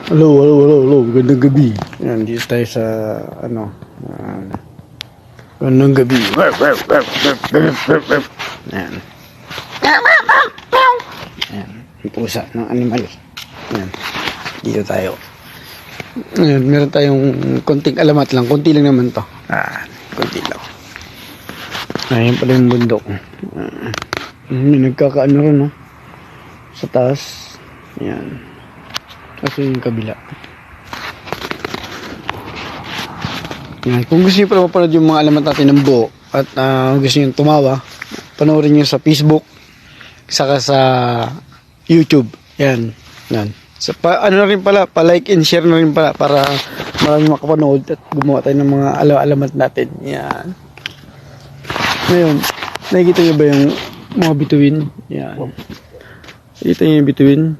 Hello. Gandang gabi. Yan, dito tayo sa, gandang gabi. Yan. Yan, yung pusa ng animal. Yan, dito tayo. Yan, meron tayong konting alamat lang. Konti lang naman to. Konti lang. Ayan pala yung bundok. May nagkakaano rin, no? Sa taas. Yan. Kasi yung kabila. Yan. Kung gusto nyo pala mapanood yung mga alamat natin ng buo at gusto nyo tumawa, panoorin nyo sa Facebook saka sa YouTube. Yan. So, ano na rin pala, pa-like and share na rin pala para maraming makapanood at gumawa tayo ng mga alamat natin. Yan. Ngayon, nakikita nyo ba yung mga bituin? Yan. Nakikita nyo yung bituin?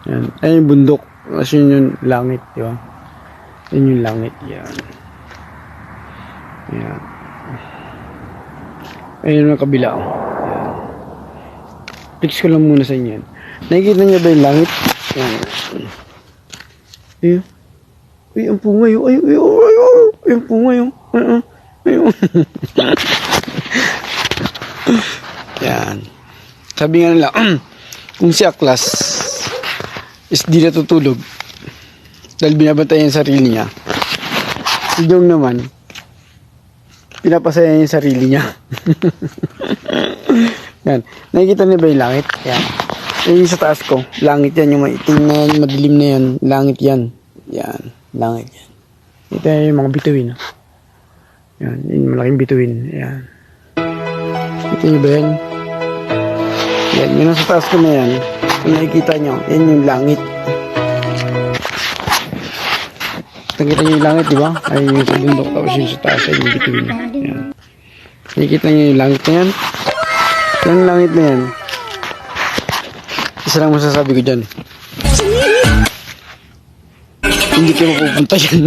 Yan. Ayun yung bundok. Kasi yun yung langit, di ba? Yun yung langit. Yan. Yan. Ayun yung kabila. Yan. Fix ko lang muna sa inyo yan. Nakikita nyo ba yung langit? Yan. Ayun. Ay, ang punga yun. Ay, ang punga yun. Ayun. Yan. Sabi nga nila, kung si Aklas is di natutulog dahil binabantayan yung sarili niya, si Jong naman pinapasaya yung sarili niya. Yan. Nakikita niyo ba yung langit? Yan. Yung sa taas ko, langit yan. Yung maitim na yan, madilim na yan, langit yan. Yan. Langit yan. Ito yung mga bituin. Yan. Yung malaking bituin. Yan. Ito nyo ba yan? Yan. Yung nasa taas ko na yan. Kung nakikita nyo, yan yung langit. Nakikita nyo yung langit, di ba? Ay yung sa bundok. Tapos yung sa taas ay yung bituin. Yan. Nakikita nyo yung langit na yan? Yung langit na yan. Isa lang masasabi ko dyan. Hindi kayo mapupunta yan.